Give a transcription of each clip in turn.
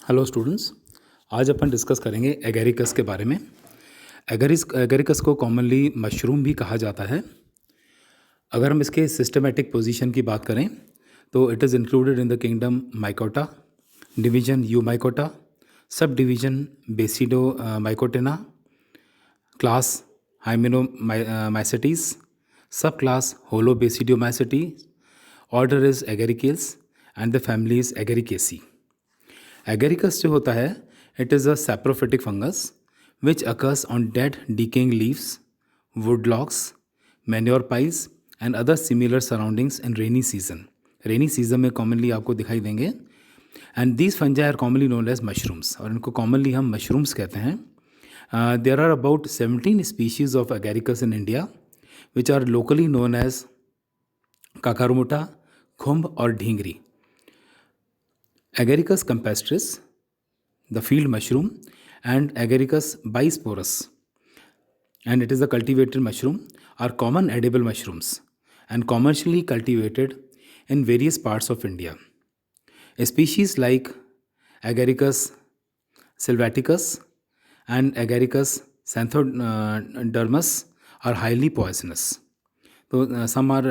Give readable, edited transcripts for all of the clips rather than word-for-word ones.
Hello students. आज अपन discuss करेंगे agaricus के बारे में। एगेरिकस को कॉमनली मशरूम भी कहा जाता है। अगर हम इसके सिस्टमेटिक पोजीशन की बात करें तो it is included in the kingdom Mycota, division Eumycota, subdivision Basidiomycotina, class Hymenomycetes, subclass Holobasidiomycetes, order is Agaricales and the family is Agaricaceae. Agaricus जो होता है it is a saprophytic fungus which occurs on dead decaying leaves, wood logs, manure piles and other similar surroundings in rainy season. Rainy season में commonly आपको दिखाई देंगे। And these fungi are commonly known as mushrooms, और इनको commonly हम mushrooms कहते हैं। There are about 17 species of Agaricus in India which are locally known as kakarumuta, khumb और dhingri. Agaricus campestris, the field mushroom, and Agaricus bisporus, and it is a cultivated mushroom, are common edible mushrooms and commercially cultivated in various parts of India. Species like Agaricus sylvaticus and Agaricus xanthodermus are highly poisonous. So some are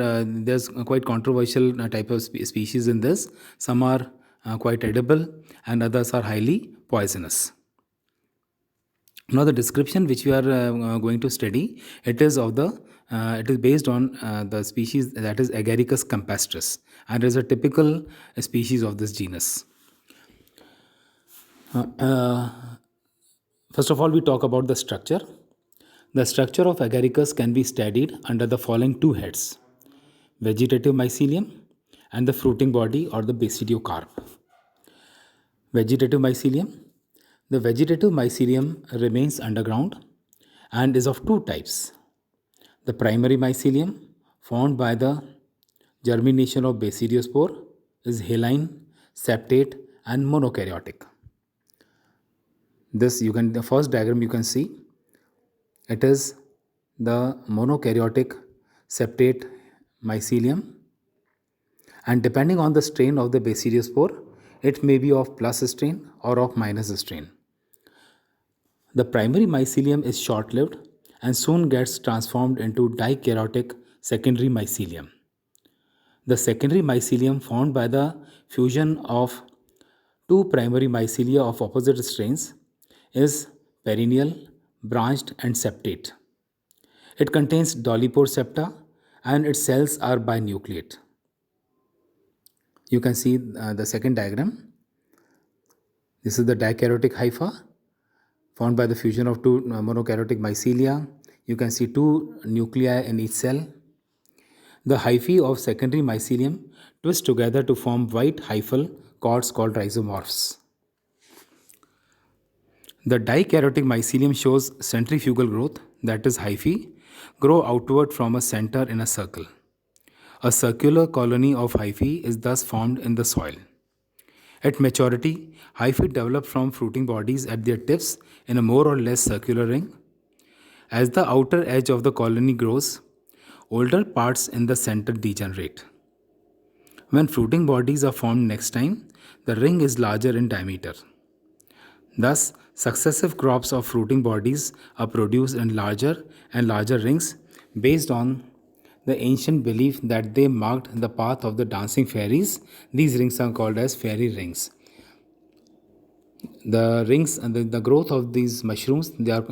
there's quite controversial type of species in this. Some are quite edible and others are highly poisonous. Now the description which we are going to study, it is based on the species that is Agaricus campestris, and is a typical species of this genus. First of all, we talk about the structure. The structure of Agaricus can be studied under the following two heads: vegetative mycelium and the fruiting body or the basidiocarp. Vegetative mycelium. The vegetative mycelium remains underground and is of two types. The primary mycelium, formed by the germination of basidiospore, is haline, septate and monokaryotic. The first diagram you can see, it is the monokaryotic septate mycelium, and depending on the strain of the basidiospore, it may be of plus strain or of minus strain. The primary mycelium is short-lived and soon gets transformed into dikaryotic secondary mycelium. The secondary mycelium, formed by the fusion of two primary mycelia of opposite strains, is perennial, branched and septate. It contains dolichopore septa and its cells are binucleate. You can see the second diagram. This is the dikaryotic hypha, formed by the fusion of two monokaryotic mycelia. You can see two nuclei in each cell. The hyphae of secondary mycelium twist together to form white hyphal cords called rhizomorphs. The dikaryotic mycelium shows centrifugal growth, that is hyphae grow outward from a center in a circle. A circular colony of hyphae is thus formed in the soil. At maturity, hyphae develop from fruiting bodies at their tips in a more or less circular ring. As the outer edge of the colony grows, older parts in the center degenerate. When fruiting bodies are formed next time, the ring is larger in diameter. Thus, successive crops of fruiting bodies are produced in larger and larger rings based on the ancient belief that they marked the path of the dancing fairies. These rings are called as fairy rings. The rings and the growth of these mushrooms, they are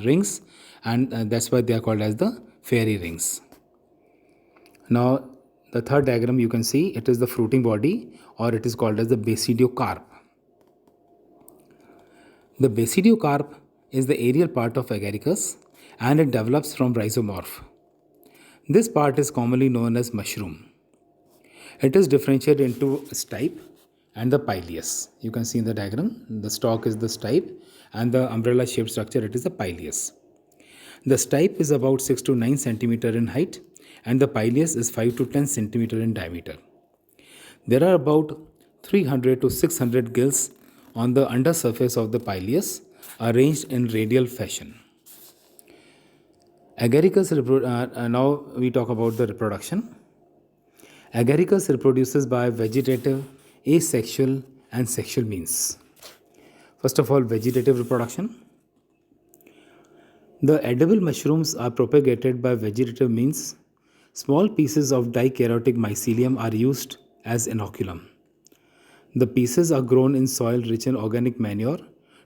rings, and that's why they are called as the fairy rings. Now the third diagram you can see, it is the fruiting body, or it is called as the basidiocarp. The basidiocarp is the aerial part of Agaricus and it develops from rhizomorph. This part is commonly known as mushroom. It is differentiated into stipe and the pileus. You can see in the diagram, the stalk is the stipe and the umbrella shaped structure, it is the pileus. The stipe is about 6 to 9 centimeter in height and the pileus is 5 to 10 centimeter in diameter. There are about 300 to 600 gills on the undersurface of the pileus, arranged in radial fashion. Agaricus now we talk about the reproduction. Agaricus reproduces by vegetative, asexual and sexual means. First of all, vegetative reproduction. The edible mushrooms are propagated by vegetative means. Small pieces of dikaryotic mycelium are used as inoculum. The pieces are grown in soil rich in organic manure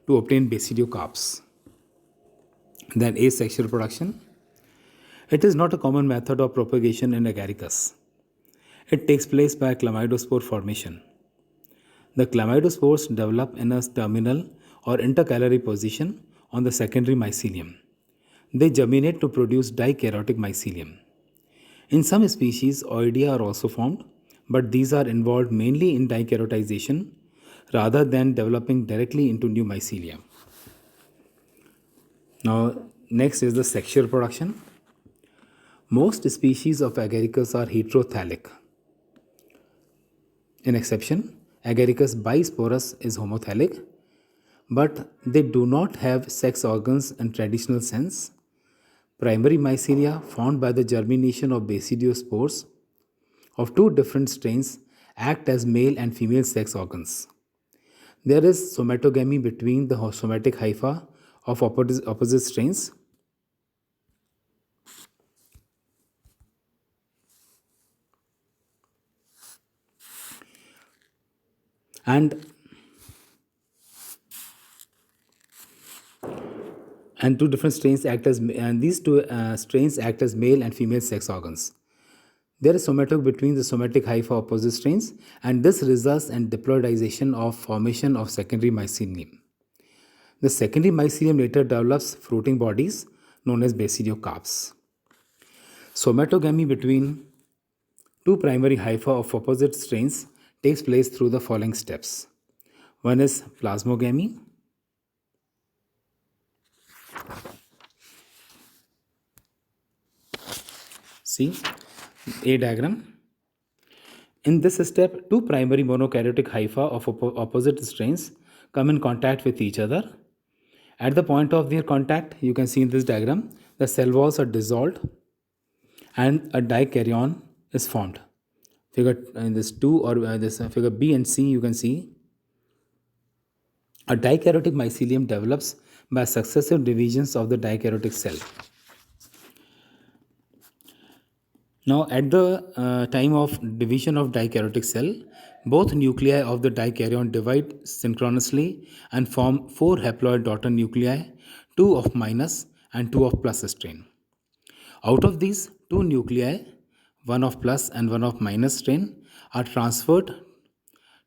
to obtain basidiocarps. Then asexual reproduction. It is not a common method of propagation in Agaricus. It takes place by chlamydospore formation. The chlamydospores develop in a terminal or intercalary position on the secondary mycelium. They germinate to produce dikaryotic mycelium. In some species, oidea are also formed, but these are involved mainly in dikaryotization rather than developing directly into new mycelia. Now, next is the sexual reproduction. Most species of Agaricus are heterothallic. An exception, Agaricus bisporus is homothallic, but they do not have sex organs in traditional sense. Primary mycelia formed by the germination of basidiospores of two different strains act as male and female sex organs. There is somatogamy between the somatic hypha of opposite strains. And two different strains act as and these two strains act as male and female sex organs. There is somatog between the somatic hypha opposite strains, and this results in diploidization of formation of secondary mycelium. The secondary mycelium later develops fruiting bodies known as basidiocarps. Somatogamy between two primary hypha of opposite strains takes place through the following steps. One is plasmogamy. See A diagram. In this step, two primary monokaryotic hypha of opposite strains come in contact with each other. At the point of their contact, you can see in this diagram, the cell walls are dissolved and a dikaryon is formed. Figure in this 2 or this figure B and C, you can see a dikaryotic mycelium develops by successive divisions of the dikaryotic cell. Now, at the time of division of dikaryotic cell, both nuclei of the dikaryon divide synchronously and form 4 haploid daughter nuclei, 2 of minus and 2 of plus strain. Out of these 2 nuclei, 1 of plus and 1 of minus strain, are transferred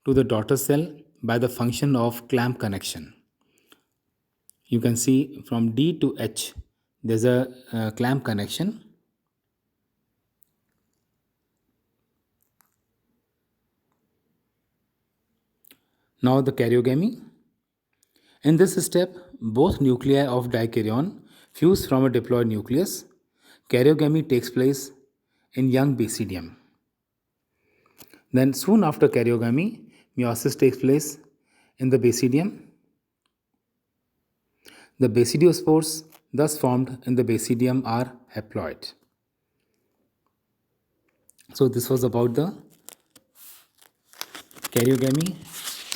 to the daughter cell by the function of clamp connection. You can see from D to H, there's a clamp connection. Now the karyogamy. In this step, both nuclei of dikaryon fuse from a diploid nucleus. Karyogamy takes place in young basidium. Then soon after karyogamy, meiosis takes place in the basidium. The basidiospores thus formed in the basidium are haploid. So this was about the karyogamy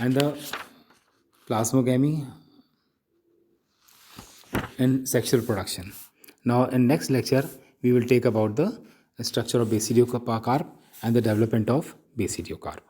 and the plasmogamy in sexual reproduction. Now in next lecture, we will take about the structure of basidiocarp and the development of basidiocarp.